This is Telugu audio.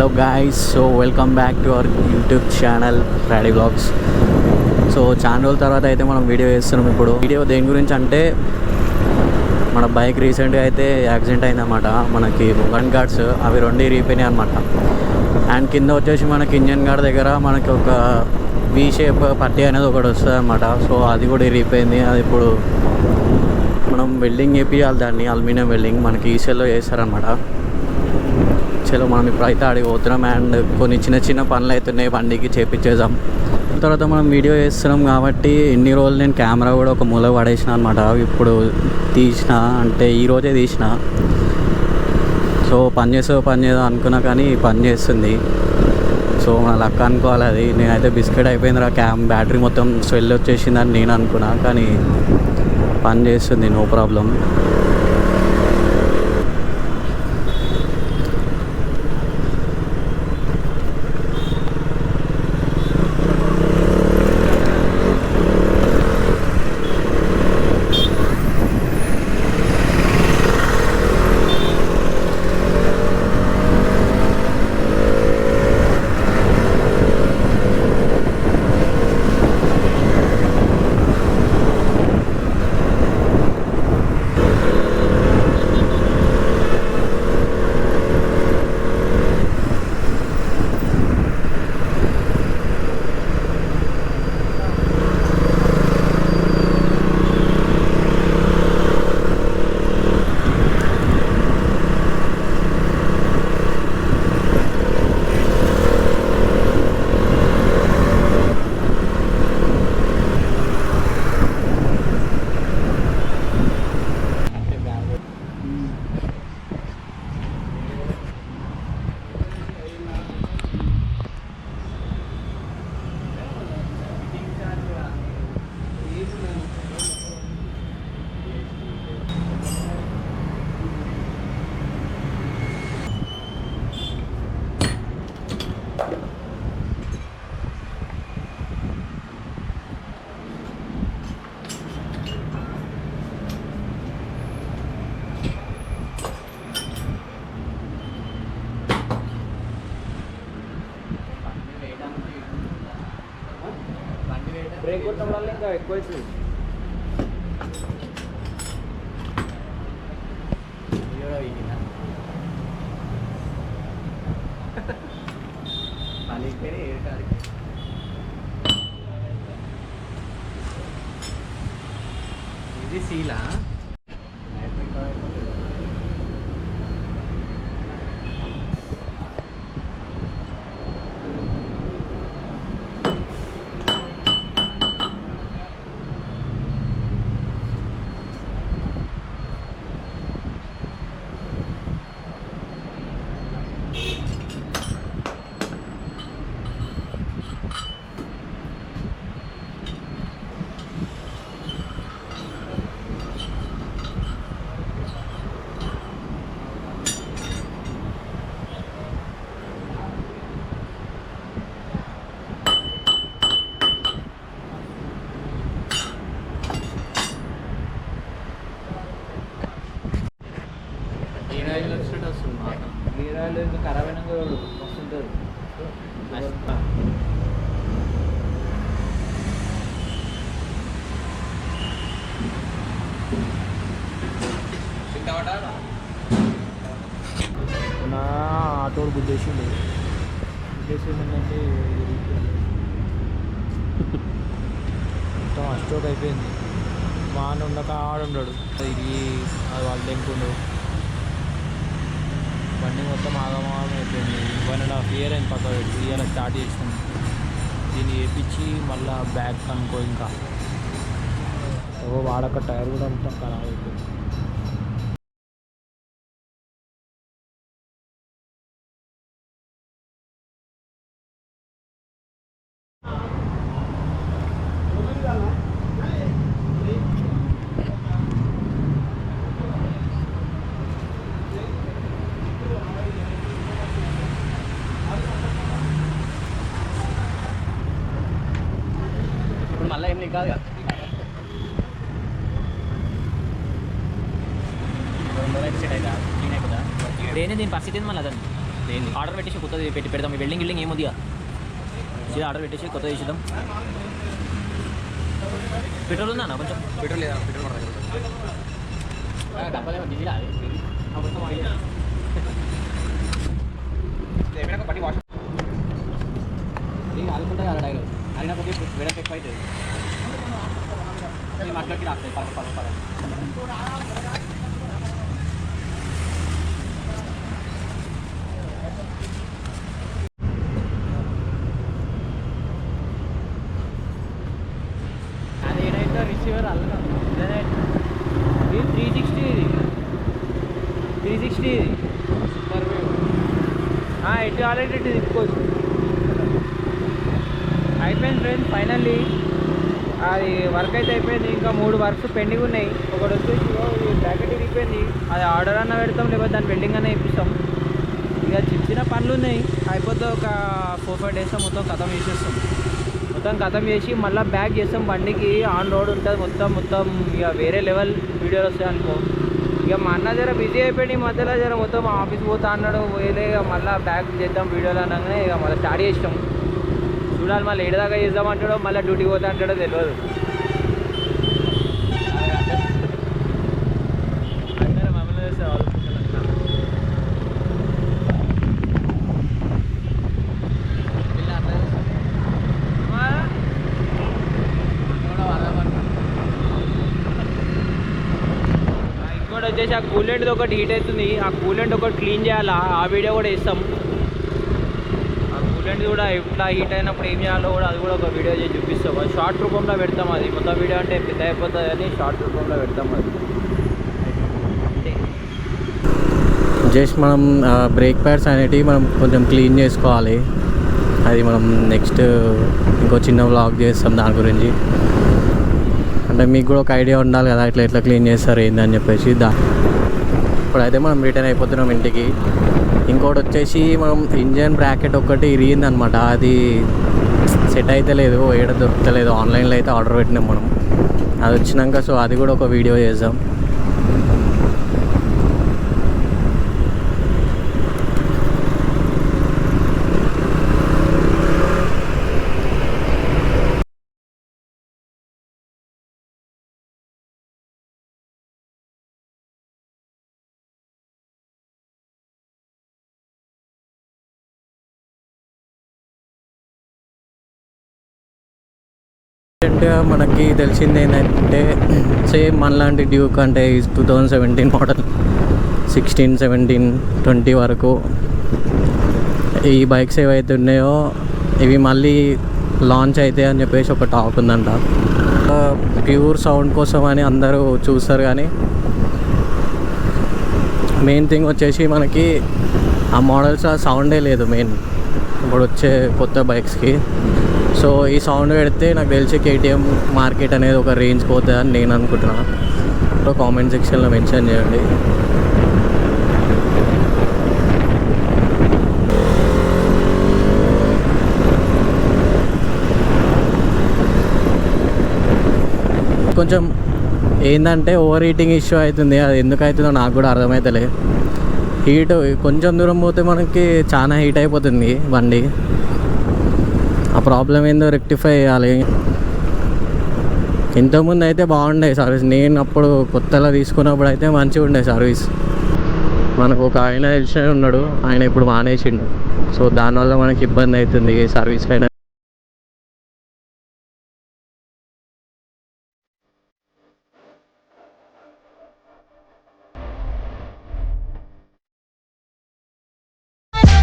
Hello guys, so welcome back to our YouTube channel Friday vlogs. So చాలా రోజుల తర్వాత అయితే మనం వీడియో చేస్తున్నాం. ఇప్పుడు వీడియో దేని గురించి అంటే, మన బైక్ రీసెంట్గా అయితే యాక్సిడెంట్ అయిందన్నమాట. మనకి వన్ గార్డ్స్ అవి రెండు ఇరిగిపోయినాయి అనమాట. అండ్ కింద వచ్చేసి మనకి ఇంజన్ గార్డ్ దగ్గర మనకి ఒక వీ షేప్ పట్టీ అనేది ఒకటి వస్తుంది అనమాట. సో అది కూడా ఇరిగిపోయింది. అది ఇప్పుడు మనం వెల్డింగ్ చేపియాలి, దాన్ని అల్యూమినియం వెల్డింగ్ మనకి ఈసెల్లో చేస్తారనమాట. చలో మనం ఇప్పుడు అయితే ఆడికి పోతున్నాం. అండ్ కొన్ని చిన్న చిన్న పనులు అవుతున్నాయి, బండికి చేపించేద్దాం. తర్వాత మనం వీడియో చేస్తున్నాం కాబట్టి ఇన్ని రోజులు నేను కెమెరా కూడా ఒక మూల పడేసిన అనమాట. ఇప్పుడు తీసిన అంటే ఈరోజే తీసిన. సో పని చేద్దాం అనుకున్నా కానీ పని చేస్తుంది. సో మన లక్ అనుకోవాలి అది. నేనైతే బిస్కెట్ అయిపోయిందిరా, బ్యాటరీ మొత్తం స్వెల్ వచ్చేసిందని నేను అనుకున్నా, కానీ పని చేస్తుంది, నో ప్రాబ్లం. బ్రేక్ కొట్టడం వల్ల ఇంకా ఎక్కువ అవుతుంది. ఇది సీలా నీరాలు ఇంకా ఖరాబ్ అయినాక వస్తుంటుంది. నా ఆటోడు గుద్దేసిండు ఏంటంటే మొత్తం అస్టోక్ అయిపోయింది. వాన ఉండక ఆడుండాడు, ఇది అది వాళ్ళు తెంపుండు. బండి మొత్తం ఆగమాగం అయిపోయింది. 1.5 year అయింది పక్క 3 years స్టార్ట్ చేసినాం. దీన్ని వేయించి మళ్ళీ బ్యాగ్ కనుక్కో ఇంకా వాడక టైర్ కూడా మొత్తం ఖరాబ్ అయిపోయింది. మళ్ళీ ఏం కాదు కదా. ట్రైన్ దీని పరిస్థితి ఏంది మళ్ళీ అదని ఏంది ఆర్డర్ పెట్టేసి కొత్తది పెడదాం. ఈ వెల్డింగ్ గిల్డింగ్ ఏముంది ఇది ఆర్డర్ పెట్టేసి కొత్తది చేద్దాం. పెట్రోల్ ఉందా అన్న కొంచెం? పెట్రోల్ లేదా? పెట్రోల్ డబ్బా డీజిల్ బట్టి వాష్ ఆడుకుంటే కదా డైలో అయినా కొద్దిగా వేరే ఎక్కువ అవుతుంది. మాట్లాడి రాస్తాయి పద అదేనైతే రిసీవర్ అల్లా ఇది 360 ఇది సూపర్ ఎటు ఆల్రెడీ ఇటు తిప్పుకోవచ్చు. అయిపోయింది ఫ్రెండ్స్, ఫైనల్లీ అది వర్క్ అయితే అయిపోయింది. ఇంకా 3 వర్క్స్ పెండింగ్ ఉన్నాయి. ఒకటి వచ్చేసి ఈ బ్రాకెట్ ఇరిగిపోయింది, అది ఆర్డర్ అన్న పెడతాం, లేకపోతే దాని వెల్డింగ్ అన్న ఇప్పిస్తాం. ఇక చిన్న పనులు ఉన్నాయి, అయిపోతే ఒక 4-5 డేస్లో మొత్తం ఖతం చేసేస్తాం. మొత్తం ఖతం చేసి మళ్ళీ బ్యాక్ చేస్తాం. బండికి ఆన్ రోడ్ ఉంటుంది మొత్తం ఇక వేరే లెవెల్ వీడియోలు వస్తాయి అనుకో. ఇక మా అన్న జర బిజీ అయిపోయి మధ్యలో జర మొత్తం ఆఫీస్ పోతా అన్నాడు, పోయలే. ఇక మళ్ళీ బ్యాక్ చేద్దాం వీడియోలు అనగానే ఇక మళ్ళీ స్టార్ట్ చేసినాం. చూడాలి మళ్ళీ ఏడదాకా చేద్దామంటాడో మళ్ళీ డ్యూటీ పోతా అంటాడో తెలియదు. అందరూ మమ్మల్ని చూస్తే ఇంకోటి వచ్చేసి ఆ కూలెంట్ ఒకటి హీట్ అవుతుంది, ఆ కూలెంట్ ఒకటి క్లీన్ చేయాలా, ఆ వీడియో కూడా ఇస్తాం. కూలెంట్ కూడా ఎట్లా హీట్ అయినప్పుడు ఏం చేయాలో కూడా అది కూడా ఒక వీడియో చేసి చూపిస్తాం. అది షార్ట్ రూపంలో పెడతాం. అది మొత్తం వీడియో అంటే పెద్ద అయిపోతుంది అని షార్ట్ రూపంలో పెడతాం. అది జస్ట్ మనం బ్రేక్ ప్యాడ్స్ అనేటివి మనం కొంచెం క్లీన్ చేసుకోవాలి. అది మనం నెక్స్ట్ ఇంకో చిన్న వ్లాగ్ చేస్తాం దాని గురించి. అంటే మీకు కూడా ఒక ఐడియా ఉండాలి కదా ఎట్లా క్లీన్ చేస్తారు ఏందని చెప్పేసి. ఇప్పుడైతే మనం రిటర్న్ అయిపోతున్నాం ఇంటికి. ఇంకోటి వచ్చేసి మనం ఇంజన్ బ్రాకెట్ ఒకటి ఇరిగిందనమాట, అది సెట్ అయితే లేదు, ఏడ దొరుకుతలేదు. ఆన్లైన్లో అయితే ఆర్డర్ పెట్టినాం మనం, అది వచ్చినాక సో అది కూడా ఒక వీడియో చేద్దాం. మనకి తెలిసింది ఏంటంటే సేమ్ మనలాంటి డ్యూక్ అంటే 2017 మోడల్ 16, 17, 20 వరకు ఈ బైక్స్ ఏవైతే ఉన్నాయో ఇవి మళ్ళీ లాంచ్ అవుతాయి అని చెప్పేసి ఒక టాక్ ఉందంట. ప్యూర్ సౌండ్ కోసం అని అందరూ చూస్తారు, కానీ మెయిన్ థింగ్ వచ్చేసి మనకి ఆ మోడల్స్ ఆ సౌండే లేదు మెయిన్ ఇప్పుడు వచ్చే కొత్త బైక్స్కి. సో ఈ సౌండ్ పెడితే నాకు తెలిసి KTM మార్కెట్ అనేది ఒక రేంజ్ పోతుంది అని నేను అనుకుంటున్నాను. కామెంట్ సెక్షన్లో మెన్షన్ చేయండి. కొంచెం ఏంటంటే ఓవర్ హీటింగ్ ఇష్యూ అవుతుంది, అది ఎందుకు అవుతుందో నాకు కూడా అర్థమవుతలే. హీట్ కొంచెం దూరం పోతే మనకి చాలా హీట్ అయిపోతుంది బండి. ఆ ప్రాబ్లం ఏందో రెక్టిఫై చేయాలి. ఇంతకుముందు అయితే బాగుండే సర్వీస్, నేను అప్పుడు కొత్తలో తీసుకున్నప్పుడు అయితే మంచిగా ఉండే సర్వీస్. మనకు ఒక ఆయన తెలిసిన ఉన్నాడు, ఆయన ఇప్పుడు మానేసిండు. సో దానివల్ల మనకి ఇబ్బంది అవుతుంది సర్వీస్ అయినా.